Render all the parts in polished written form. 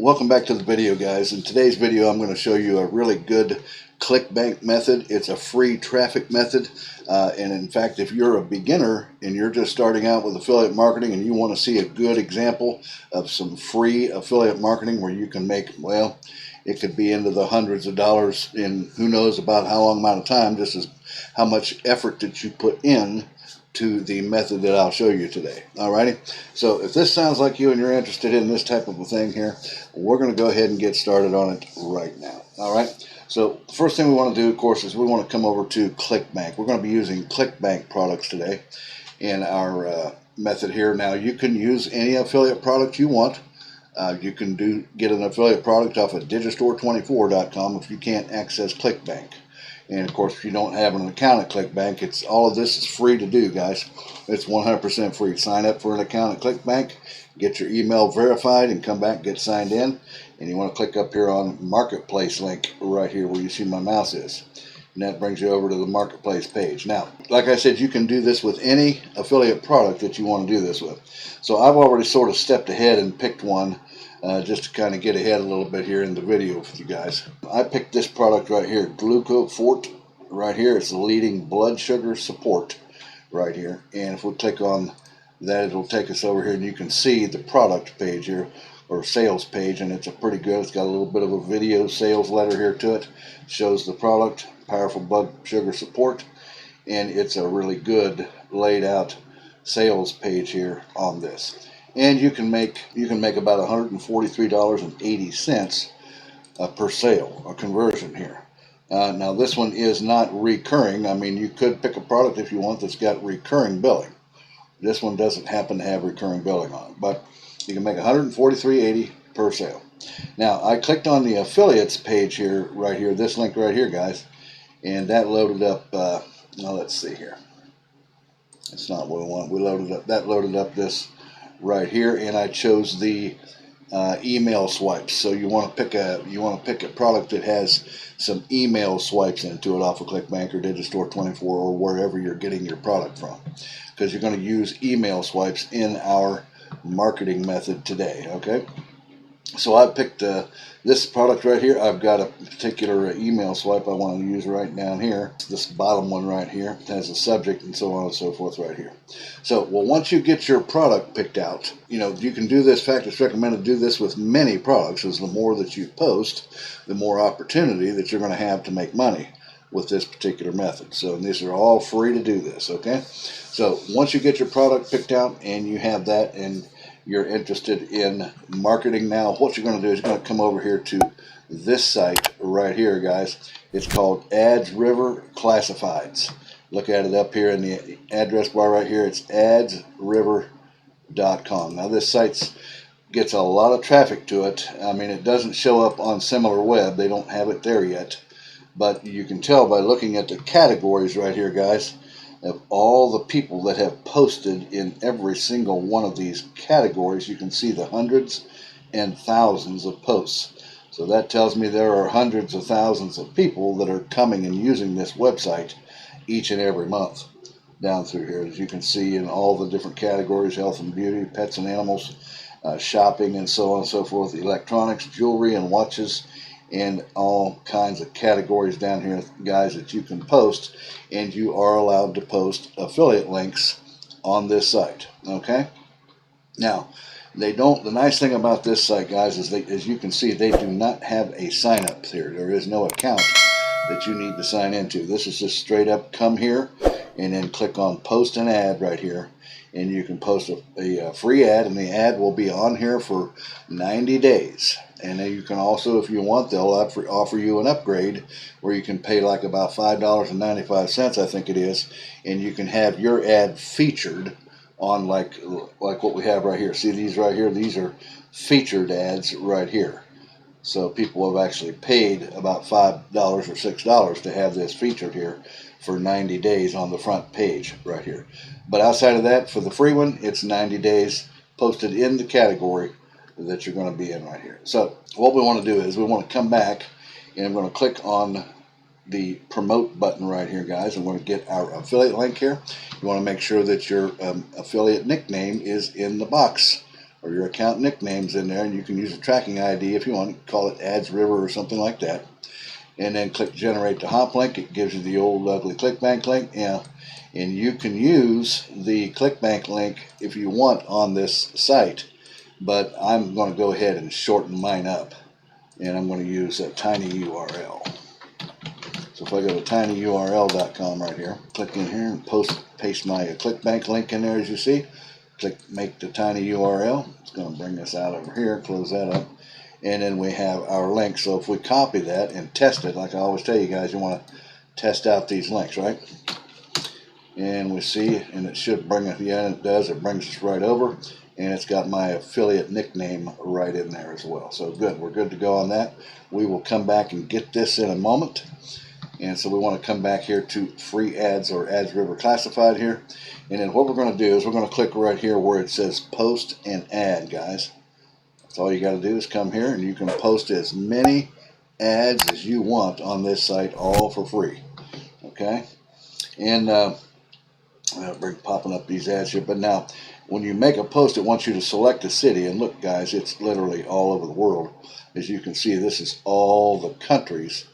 Welcome back to the video, guys. In today's video I'm going to show you a really good Clickbank method. It's a free traffic method, and in fact, if you're a beginner and you're just starting out with affiliate marketing and you want to see a good example of some free affiliate marketing where you can make, well, it could be into the hundreds of dollars in who knows about how long amount of time, just as how much effort that you put in to the method that I'll show you today. Alrighty, so if this sounds like you and you're interested in this type of a thing here, we're going to go ahead and get started on it right now. Alright, so the first thing we want to do, of course, is we want to come over to Clickbank. We're going to be using Clickbank products today in our method here. Now, you can use any affiliate product you want. You can get an affiliate product off of digistore24.com if you can't access Clickbank. And of course, if you don't have an account at Clickbank, all of this is free to do, guys. It's 100% free. Sign up for an account at Clickbank, get your email verified, and come back and get signed in. And you want to click up here on Marketplace link right here where you see my mouse is. And that brings you over to the Marketplace page. Now, like I said, you can do this with any affiliate product that you want to do this with. So I've already sort of stepped ahead and picked one just to kind of get ahead a little bit here in the video with you guys. I picked this product right here, Glucofort, right here. It's the leading blood sugar support right here. And if we click on that, it'll take us over here and you can see the product page here, or sales page, and it's a pretty good. It's got a little bit of a video sales letter here to it. Shows the product, powerful blood sugar support, and it's a really good laid out sales page here on this. And you can make about $143.80 per sale, a conversion here. Now this one is not recurring. I mean, you could pick a product if you want that's got recurring billing. This one doesn't happen to have recurring billing on it, but you can make $143.80 per sale. Now I clicked on the affiliates page here, right here, this link right here, guys, and that loaded up. Now let's see here. It's not what we want. That loaded up this right here, and I chose the email swipes. So you want to pick a product that has some email swipes into it off of Clickbank or Digistore24 or wherever you're getting your product from, because you're going to use email swipes in our marketing method today. Okay, so I picked this product right here. I've got a particular email swipe I want to use right down here. This bottom one right here has a subject and so on and so forth right here. So, well, once you get your product picked out, you can do this. In fact, it's recommended to do this with many products, as the more that you post, the more opportunity that you're going to have to make money with this particular method. So these are all free to do this, okay? So once you get your product picked out and you have that and you're interested in marketing now, what you're going to do is you're going to come over here to this site right here, guys. It's called Ads River Classifieds. Look at it up here in the address bar right here. It's adsriver.com. Now this site gets a lot of traffic to it. I mean, it doesn't show up on SimilarWeb. They don't have it there yet. But you can tell by looking at the categories right here, guys, of all the people that have posted in every single one of these categories. You can see the hundreds and thousands of posts. So that tells me there are hundreds of thousands of people that are coming and using this website each and every month down through here, as you can see in all the different categories: health and beauty, pets and animals, shopping, and so on and so forth, electronics, jewelry, and watches, and all kinds of categories down here, guys, that you can post. And you are allowed to post affiliate links on this site. Okay, now the nice thing about this site, guys, is as you can see, they do not have a sign up here. There is no account that you need to sign into. This is just straight up come here and then click on post an ad right here, and you can post a free ad, and the ad will be on here for 90 days. And then you can also, if you want, they'll offer you an upgrade where you can pay like about $5.95, I think it is, and you can have your ad featured on like what we have right here. See these right here? These are featured ads right here. So people have actually paid about $5 or $6 to have this featured here for 90 days on the front page right here. But outside of that, for the free one, it's 90 days posted in the category that you're going to be in right here. So what we want to do is we want to come back, and I'm going to click on the promote button right here, guys. I'm going to get our affiliate link here. You want to make sure that your affiliate nickname is in the box or your account nicknames in there, and you can use a tracking ID if you want. Call it Ads River or something like that. And then click Generate to Hop Link. It gives you the old ugly Clickbank link. Yeah. And you can use the Clickbank link if you want on this site. But I'm going to go ahead and shorten mine up. And I'm going to use a tiny URL. So if I go to tinyurl.com right here, click in here and paste my Clickbank link in there as you see. Click Make the Tiny URL. It's going to bring us out over here. Close that up. And then we have our link. So if we copy that and test it, like I always tell you guys, you want to test out these links, right? And we see, and it should bring it, yeah, it does. It brings us right over. And it's got my affiliate nickname right in there as well. So good, we're good to go on that. We will come back and get this in a moment. And so we want to come back here to free ads or Ads River Classified here. And then what we're going to do is we're going to click right here where it says post and ad, guys. That's all you got to do is come here and you can post as many ads as you want on this site, all for free. Okay? And bring popping up these ads here. But now, when you make a post, it wants you to select a city. And look, guys, it's literally all over the world. As you can see, this is all the countries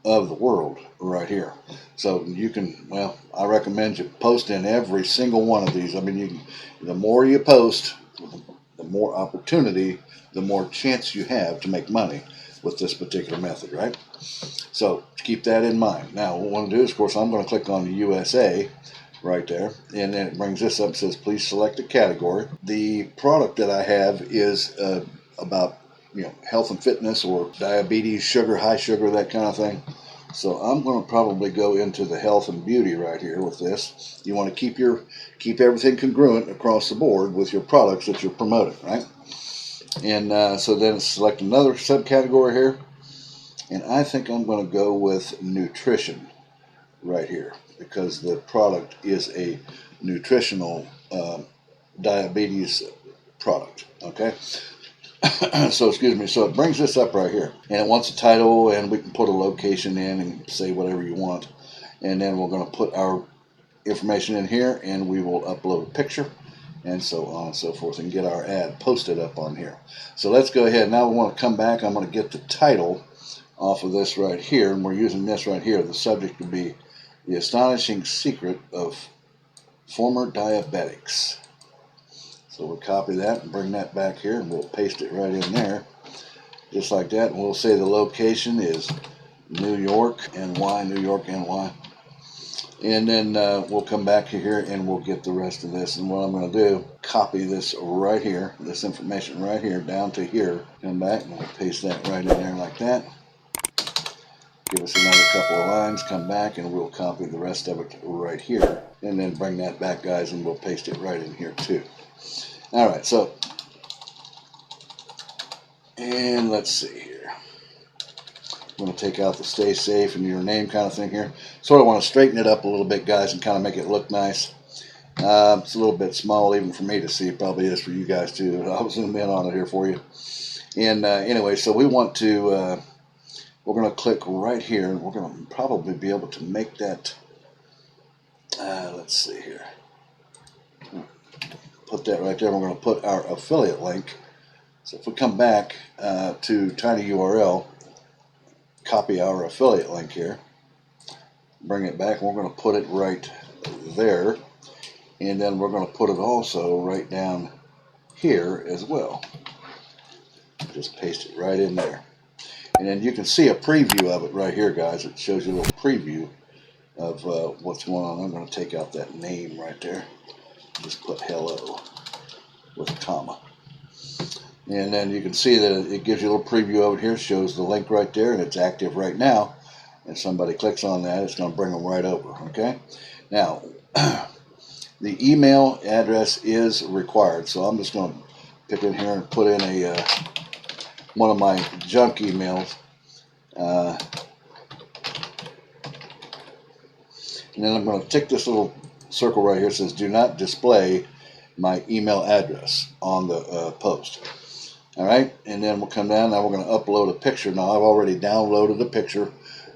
of the world right here. So you can, well, I recommend you post in every single one of these. I mean, the more you post, the more opportunity, the more chance you have to make money with this particular method, right? So keep that in mind. Now, what I want to do is, of course, I'm going to click on the USA right there, and then it brings this up and says, please select a category. The product that I have is about health and fitness or diabetes, sugar, high sugar, that kind of thing. So I'm going to probably go into the health and beauty right here with this. You want to keep everything congruent across the board with your products that you're promoting, right? And so then select another subcategory here, and I think I'm going to go with nutrition right here because the product is a nutritional diabetes product. Okay. So excuse me, so it brings this up right here, and it wants a title, and we can put a location in and say whatever you want, and then we're going to put our information in here, and we will upload a picture, and so on and so forth, and get our ad posted up on here. So let's go ahead. Now we want to come back. I'm going to get the title off of this right here, and we're using this right here. The subject would be The Astonishing Secret of Former Diabetics. So we'll copy that and bring that back here, and we'll paste it right in there, just like that. And we'll say the location is New York, NY, New York, NY. And then we'll come back here and we'll get the rest of this. And what I'm going to do, copy this right here, this information right here, down to here. Come back and we'll paste that right in there like that. Give us another couple of lines, come back, and we'll copy the rest of it right here. And then bring that back, guys, and we'll paste it right in here too. All right, so, and let's see here. I'm going to take out the stay safe and your name kind of thing here. Sort of want to straighten it up a little bit, guys, and kind of make it look nice. It's a little bit small even for me to see. It probably is for you guys too. I'll zoom in on it here for you. And anyway, so we want to, we're going to click right here, and we're going to probably be able to make that, let's see here. Put that right there. We're going to put our affiliate link. So if we come back to tinyurl, copy our affiliate link here, bring it back, and we're going to put it right there, and then we're going to put it also right down here as well. Just paste it right in there, and then you can see a preview of it right here, guys. It shows you a little preview of what's going on. I'm going to take out that name right there. Just put hello with a comma. And then you can see that it gives you a little preview over here, shows the link right there, and it's active right now. And somebody clicks on that, it's going to bring them right over, okay? Now, the email address is required, so I'm just going to pick in here and put in a one of my junk emails. And then I'm going to tick this little circle right here. It says, do not display my email address on the post. All right, and then we'll come down. Now we're going to upload a picture. Now I've already downloaded a picture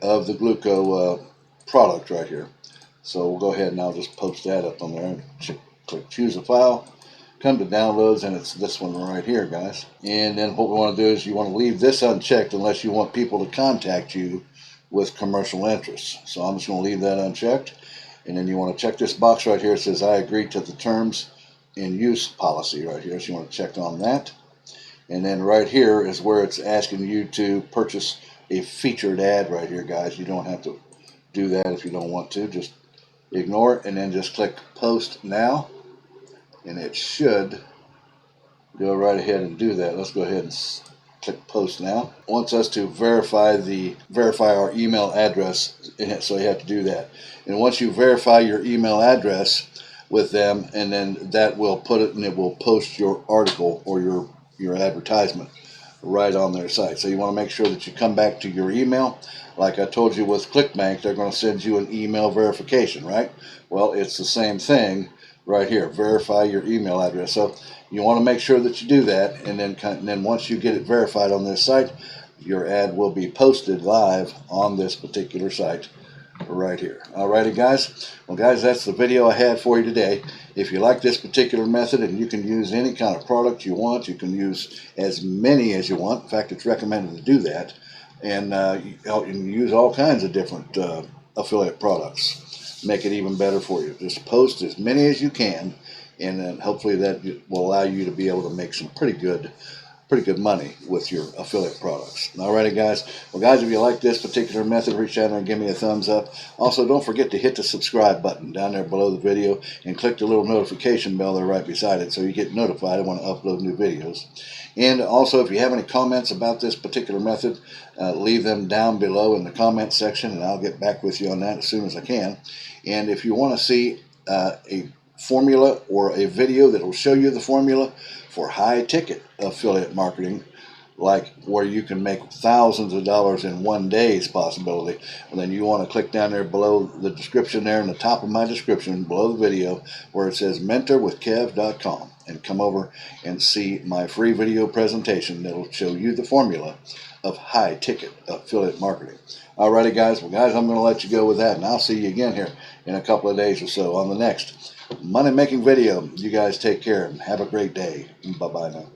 of the Gluco product right here. So we'll go ahead and I'll just post that up on there. Click choose a file, come to downloads, and it's this one right here, guys. And then what we want to do is you want to leave this unchecked unless you want people to contact you with commercial interests. So I'm just going to leave that unchecked. And then you want to check this box right here. It says I agree to the terms and use policy right here. So you want to check on that. And then right here is where it's asking you to purchase a featured ad right here, guys. You don't have to do that if you don't want to. Just ignore it and then just click post now. And it should go right ahead and do that. Let's go ahead and click post now. It wants us to verify our email address in it, so you have to do that. And once you verify your email address with them, and then that will put it, and it will post your article or your advertisement right on their site. So you want to make sure that you come back to your email. Like I told you with Clickbank, they're going to send you an email verification, right? Well, it's the same thing right here. Verify your email address. So you want to make sure that you do that, and then once you get it verified on this site, your ad will be posted live on this particular site right here. Alrighty, guys. Well, guys, that's the video I had for you today. If you like this particular method, and you can use any kind of product you want, you can use as many as you want. In fact, it's recommended to do that, and you can use all kinds of different affiliate products. Make it even better for you. Just post as many as you can, and then hopefully that will allow you to be able to make some pretty good money with your affiliate products. Alrighty, guys. Well, guys, if you like this particular method, reach out and give me a thumbs up. Also, don't forget to hit the subscribe button down there below the video and click the little notification bell there right beside it so you get notified when I upload new videos. And also, if you have any comments about this particular method, leave them down below in the comment section, and I'll get back with you on that as soon as I can. And if you want to see a formula or a video that will show you the formula for high ticket affiliate marketing, like where you can make thousands of dollars in one day's possibility, and then you want to click down there below the description there in the top of my description below the video where it says mentorwithkev.com, and come over and see my free video presentation that will show you the formula of high ticket affiliate marketing. Alrighty, guys. Well, guys, I'm going to let you go with that, and I'll see you again here in a couple of days or so on the next money making video. You guys take care and have a great day. Bye bye now.